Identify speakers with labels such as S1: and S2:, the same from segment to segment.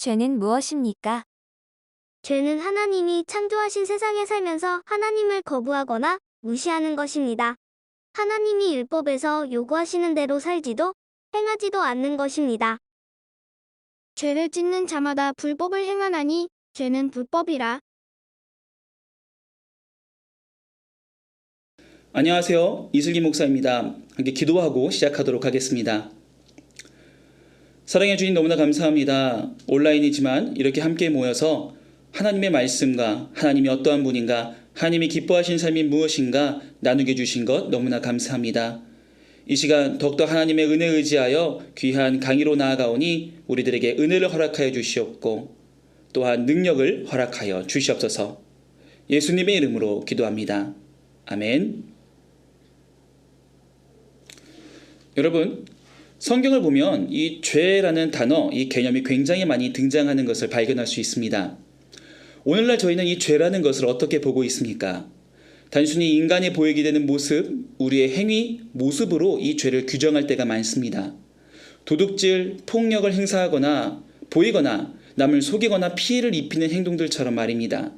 S1: 죄는 무엇입니까?
S2: 죄는 하나님이 창조하신 세상에 살면서 하나님을 거부하거나 무시하는 것입니다. 하나님이 율법에서 요구하시는 대로 살지도 행하지도 않는 것입니다.
S3: 죄를 짓는 자마다 불법을 행하나니 죄는 불법이라.
S4: 안녕하세요. 이슬기 목사입니다. 함께 기도하고 시작하도록 하겠습니다. 사랑해 주님 너무나 감사합니다. 온라인이지만 이렇게 함께 모여서 하나님의 말씀과 하나님이 어떠한 분인가, 하나님이 기뻐하신 삶이 무엇인가 나누게 주신 것 너무나 감사합니다. 이 시간 더욱더 하나님의 은혜에 의지하여 귀한 강의로 나아가오니 우리들에게 은혜를 허락하여 주시옵고 또한 능력을 허락하여 주시옵소서. 예수님의 이름으로 기도합니다. 아멘. 여러분, 성경을 보면 이 죄라는 단어, 이 개념이 굉장히 많이 등장하는 것을 발견할 수 있습니다. 오늘날 저희는 이 죄라는 것을 어떻게 보고 있습니까? 단순히 인간이 보이게 되는 모습, 우리의 행위, 모습으로 이 죄를 규정할 때가 많습니다. 도둑질, 폭력을 행사하거나 보이거나 남을 속이거나 피해를 입히는 행동들처럼 말입니다.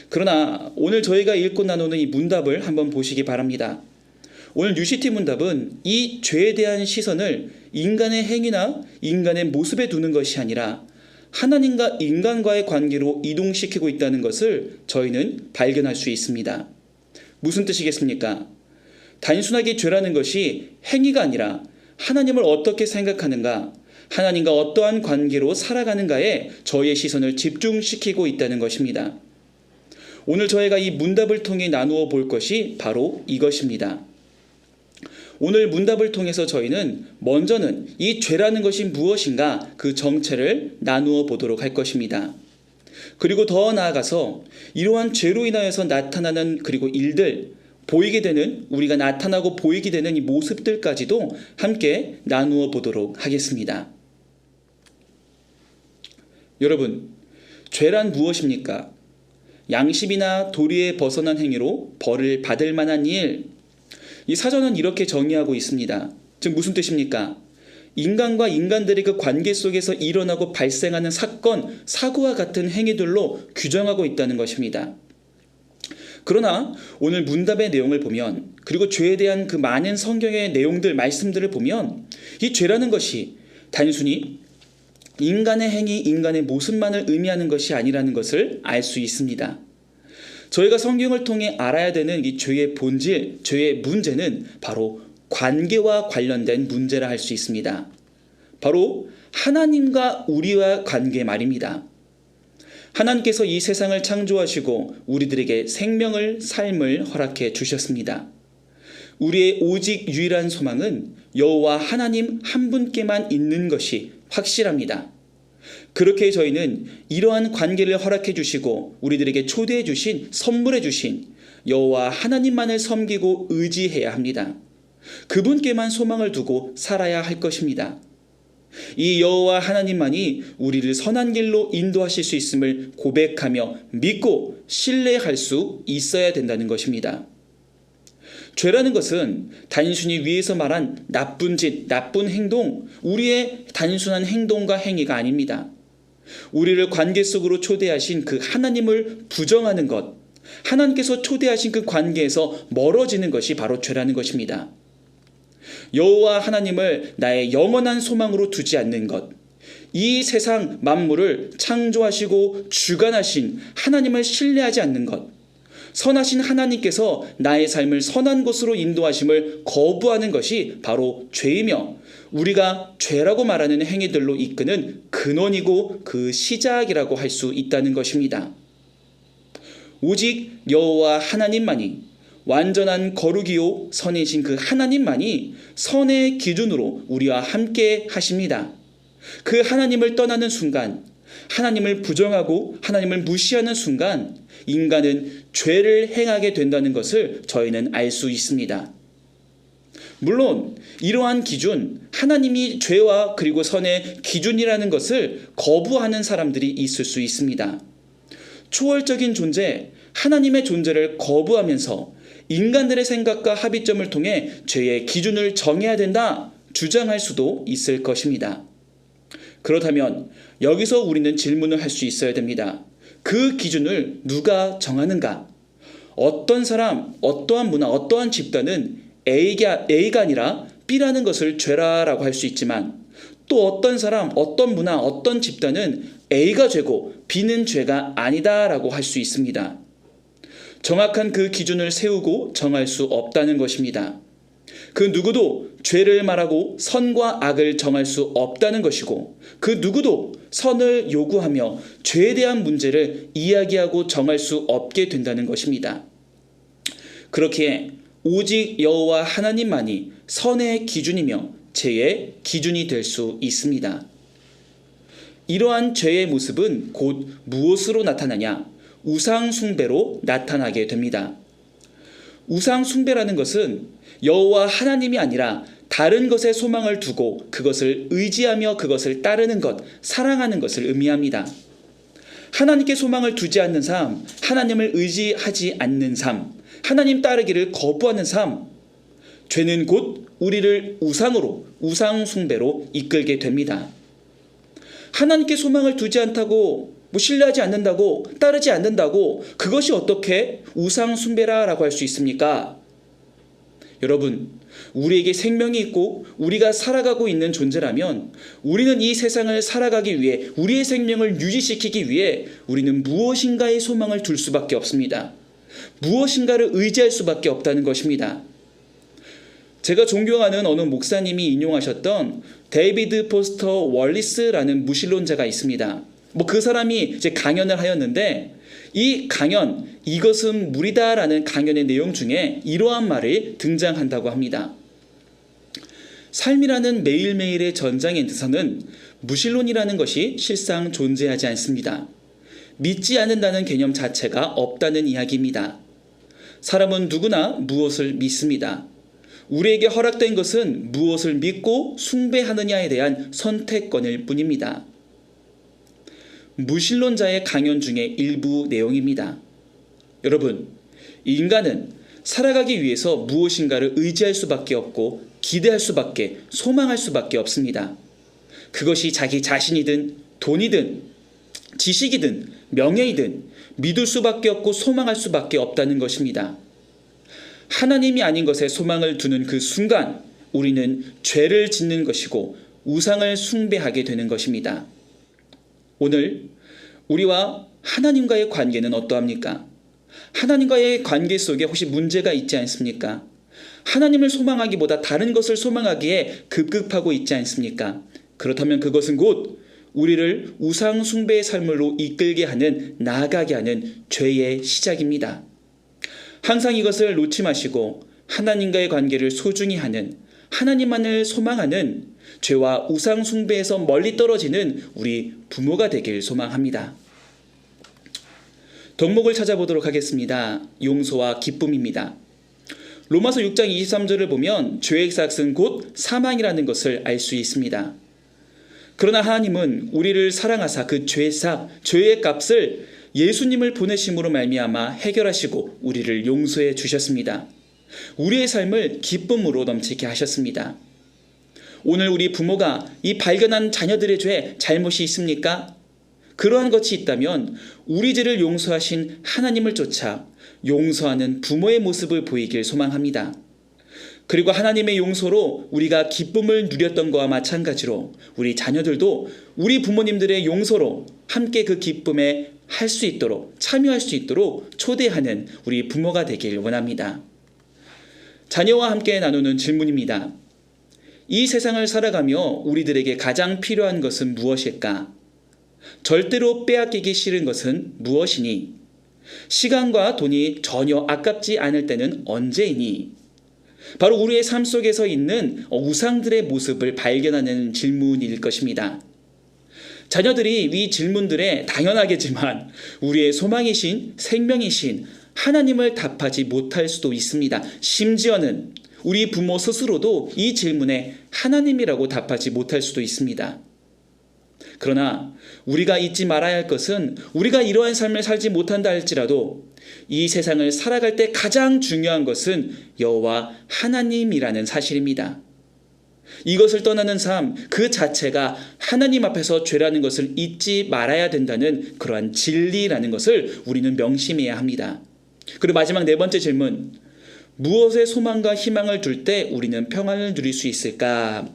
S4: 그러나 오늘 저희가 읽고 나누는 이 문답을 한번 보시기 바랍니다. 오늘 뉴시티 문답은 이 죄에 대한 시선을 인간의 행위나 인간의 모습에 두는 것이 아니라 하나님과 인간과의 관계로 이동시키고 있다는 것을 저희는 발견할 수 있습니다. 무슨 뜻이겠습니까? 단순하게 죄라는 것이 행위가 아니라 하나님을 어떻게 생각하는가, 하나님과 어떠한 관계로 살아가는가에 저희의 시선을 집중시키고 있다는 것입니다. 오늘 저희가 이 문답을 통해 나누어 볼 것이 바로 이것입니다. 오늘 문답을 통해서 저희는 먼저는 이 죄라는 것이 무엇인가 그 정체를 나누어 보도록 할 것입니다. 그리고 더 나아가서 이러한 죄로 인하여서 나타나는 그리고 일들, 보이게 되는, 우리가 나타나고 보이게 되는 이 모습들까지도 함께 나누어 보도록 하겠습니다. 여러분, 죄란 무엇입니까? 양심이나 도리에 벗어난 행위로 벌을 받을 만한 일, 이 사전은 이렇게 정의하고 있습니다. 즉 무슨 뜻입니까? 인간과 인간들의 그 관계 속에서 일어나고 발생하는 사건, 사고와 같은 행위들로 규정하고 있다는 것입니다. 그러나 오늘 문답의 내용을 보면, 그리고 죄에 대한 그 많은 성경의 내용들, 말씀들을 보면 이 죄라는 것이 단순히 인간의 행위, 인간의 모습만을 의미하는 것이 아니라는 것을 알 수 있습니다. 저희가 성경을 통해 알아야 되는 이 죄의 본질, 죄의 문제는 바로 관계와 관련된 문제라 할 수 있습니다. 바로 하나님과 우리와 관계 말입니다. 하나님께서 이 세상을 창조하시고 우리들에게 생명을, 삶을 허락해 주셨습니다. 우리의 오직 유일한 소망은 여호와 하나님 한 분께만 있는 것이 확실합니다. 그렇게 저희는 이러한 관계를 허락해 주시고 우리들에게 초대해 주신, 선물해 주신 여호와 하나님만을 섬기고 의지해야 합니다. 그분께만 소망을 두고 살아야 할 것입니다. 이 여호와 하나님만이 우리를 선한 길로 인도하실 수 있음을 고백하며 믿고 신뢰할 수 있어야 된다는 것입니다. 죄라는 것은 단순히 위에서 말한 나쁜 짓, 나쁜 행동, 우리의 단순한 행동과 행위가 아닙니다. 우리를 관계 속으로 초대하신 그 하나님을 부정하는 것, 하나님께서 초대하신 그 관계에서 멀어지는 것이 바로 죄라는 것입니다. 여호와 하나님을 나의 영원한 소망으로 두지 않는 것, 이 세상 만물을 창조하시고 주관하신 하나님을 신뢰하지 않는 것, 선하신 하나님께서 나의 삶을 선한 곳으로 인도하심을 거부하는 것이 바로 죄이며 우리가 죄라고 말하는 행위들로 이끄는 근원이고 그 시작이라고 할 수 있다는 것입니다. 오직 여호와 하나님만이 완전한 거룩이요 선이신 그 하나님만이 선의 기준으로 우리와 함께 하십니다. 그 하나님을 떠나는 순간, 하나님을 부정하고 하나님을 무시하는 순간 인간은 죄를 행하게 된다는 것을 저희는 알 수 있습니다. 물론 이러한 기준, 하나님이 죄와 그리고 선의 기준이라는 것을 거부하는 사람들이 있을 수 있습니다. 초월적인 존재, 하나님의 존재를 거부하면서 인간들의 생각과 합의점을 통해 죄의 기준을 정해야 된다 주장할 수도 있을 것입니다. 그렇다면 여기서 우리는 질문을 할 수 있어야 됩니다. 그 기준을 누가 정하는가? 어떤 사람, 어떠한 문화, 어떠한 집단은 A가 아니라 B라는 것을 죄라라고 할 수 있지만, 또 어떤 사람, 어떤 문화, 어떤 집단은 A가 죄고 B는 죄가 아니다라고 할 수 있습니다. 정확한 그 기준을 세우고 정할 수 없다는 것입니다. 그 누구도 죄를 말하고 선과 악을 정할 수 없다는 것이고, 그 누구도 선을 요구하며 죄에 대한 문제를 이야기하고 정할 수 없게 된다는 것입니다. 그렇기에 오직 여호와 하나님만이 선의 기준이며 죄의 기준이 될 수 있습니다. 이러한 죄의 모습은 곧 무엇으로 나타나냐? 우상 숭배로 나타나게 됩니다. 우상 숭배라는 것은 여호와 하나님이 아니라 다른 것에 소망을 두고 그것을 의지하며 그것을 따르는 것, 사랑하는 것을 의미합니다. 하나님께 소망을 두지 않는 삶, 하나님을 의지하지 않는 삶, 하나님 따르기를 거부하는 삶, 죄는 곧 우리를 우상으로, 우상 숭배로 이끌게 됩니다. 하나님께 소망을 두지 않다고, 신뢰하지 않는다고, 따르지 않는다고 그것이 어떻게 우상 숭배라라고 할 수 있습니까? 여러분, 우리에게 생명이 있고 우리가 살아가고 있는 존재라면 우리는 이 세상을 살아가기 위해, 우리의 생명을 유지시키기 위해 우리는 무엇인가의 소망을 둘 수밖에 없습니다. 무엇인가를 의지할 수밖에 없다는 것입니다. 제가 존경하는 어느 목사님이 인용하셨던 데이비드 포스터 월리스라는 무신론자가 있습니다. 그 사람이 이제 강연을 하였는데, 이 강연, 이것은 물이다라는 강연의 내용 중에 이러한 말이 등장한다고 합니다. 삶이라는 매일매일의 전장에서는 무신론이라는 것이 실상 존재하지 않습니다. 믿지 않는다는 개념 자체가 없다는 이야기입니다. 사람은 누구나 무엇을 믿습니다. 우리에게 허락된 것은 무엇을 믿고 숭배하느냐에 대한 선택권일 뿐입니다. 무신론자의 강연 중에 일부 내용입니다. 여러분, 인간은 살아가기 위해서 무엇인가를 의지할 수밖에 없고 기대할 수밖에, 소망할 수밖에 없습니다. 그것이 자기 자신이든 돈이든 지식이든 명예이든 믿을 수밖에 없고 소망할 수밖에 없다는 것입니다. 하나님이 아닌 것에 소망을 두는 그 순간 우리는 죄를 짓는 것이고 우상을 숭배하게 되는 것입니다. 오늘 우리와 하나님과의 관계는 어떠합니까? 하나님과의 관계 속에 혹시 문제가 있지 않습니까? 하나님을 소망하기보다 다른 것을 소망하기에 급급하고 있지 않습니까? 그렇다면 그것은 곧 우리를 우상 숭배의 삶으로 이끌게 하는, 나아가게 하는 죄의 시작입니다. 항상 이것을 놓지 마시고 하나님과의 관계를 소중히 하는, 하나님만을 소망하는, 죄와 우상 숭배에서 멀리 떨어지는 우리 부모가 되길 소망합니다. 덕목을 찾아보도록 하겠습니다. 용서와 기쁨입니다. 로마서 6장 23절을 보면 죄의 삭은 곧 사망이라는 것을 알 수 있습니다. 그러나 하나님은 우리를 사랑하사 그 죄의 값을 예수님을 보내심으로 말미암아 해결하시고 우리를 용서해 주셨습니다. 우리의 삶을 기쁨으로 넘치게 하셨습니다. 오늘 우리 부모가 이 발견한 자녀들의 죄, 잘못이 있습니까? 그러한 것이 있다면 우리 죄를 용서하신 하나님을 쫓아 용서하는 부모의 모습을 보이길 소망합니다. 그리고 하나님의 용서로 우리가 기쁨을 누렸던 것과 마찬가지로 우리 자녀들도 우리 부모님들의 용서로 함께 그 기쁨에 할 수 있도록, 참여할 수 있도록 초대하는 우리 부모가 되길 원합니다. 자녀와 함께 나누는 질문입니다. 이 세상을 살아가며 우리들에게 가장 필요한 것은 무엇일까? 절대로 빼앗기기 싫은 것은 무엇이니? 시간과 돈이 전혀 아깝지 않을 때는 언제이니? 바로 우리의 삶 속에서 있는 우상들의 모습을 발견하는 질문일 것입니다. 자녀들이 이 질문들에 당연하겠지만 우리의 소망이신, 생명이신 하나님을 답하지 못할 수도 있습니다. 심지어는 우리 부모 스스로도 이 질문에 하나님이라고 답하지 못할 수도 있습니다. 그러나 우리가 잊지 말아야 할 것은, 우리가 이러한 삶을 살지 못한다 할지라도 이 세상을 살아갈 때 가장 중요한 것은 여호와 하나님이라는 사실입니다. 이것을 떠나는 삶 그 자체가 하나님 앞에서 죄라는 것을 잊지 말아야 된다는 그러한 진리라는 것을 우리는 명심해야 합니다. 그리고 마지막 네 번째 질문, 무엇에 소망과 희망을 둘 때 우리는 평안을 누릴 수 있을까?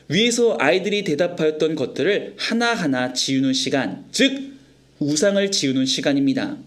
S4: 위에서 아이들이 대답하였던 것들을 하나하나 지우는 시간, 즉 우상을 지우는 시간입니다.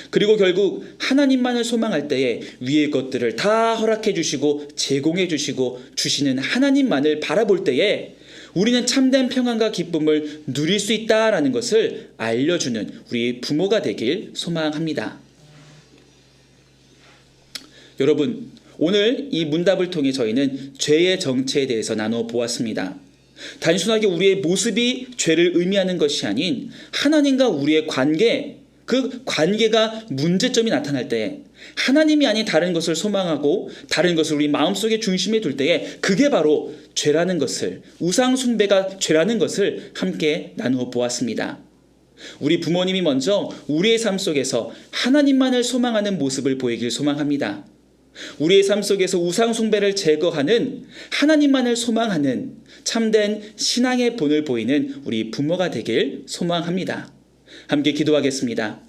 S4: 그리고 결국 하나님만을 소망할 때에 위의 것들을 다 허락해 주시고 제공해 주시고 주시는 하나님만을 바라볼 때에 우리는 참된 평안과 기쁨을 누릴 수 있다라는 것을 알려주는 우리 부모가 되길 소망합니다. 여러분, 오늘 이 문답을 통해 저희는 죄의 정체에 대해서 나누어 보았습니다. 단순하게 우리의 모습이 죄를 의미하는 것이 아닌 하나님과 우리의 관계, 그 관계가 문제점이 나타날 때 하나님이 아닌 다른 것을 소망하고 다른 것을 우리 마음속에 중심에 둘 때에 그게 바로 죄라는 것을, 우상 숭배가 죄라는 것을 함께 나누어 보았습니다. 우리 부모님이 먼저 우리의 삶 속에서 하나님만을 소망하는 모습을 보이길 소망합니다. 우리의 삶 속에서 우상 숭배를 제거하는 하나님만을 소망하는 참된 신앙의 본을 보이는 우리 부모가 되길 소망합니다. 함께 기도하겠습니다.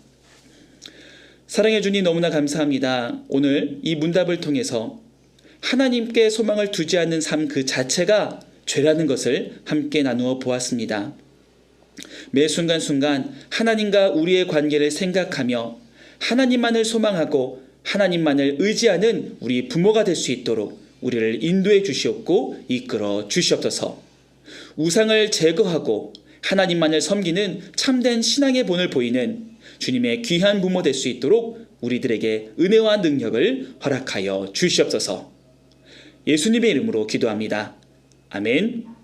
S4: 사랑해 주님 너무나 감사합니다. 오늘 이 문답을 통해서 하나님께 소망을 두지 않는 삶 그 자체가 죄라는 것을 함께 나누어 보았습니다. 매 순간순간 하나님과 우리의 관계를 생각하며 하나님만을 소망하고 하나님만을 의지하는 우리 부모가 될 수 있도록 우리를 인도해 주시옵고 이끌어 주시옵소서. 우상을 제거하고 하나님만을 섬기는 참된 신앙의 본을 보이는 주님의 귀한 부모 될 수 있도록 우리들에게 은혜와 능력을 허락하여 주시옵소서. 예수님의 이름으로 기도합니다. 아멘.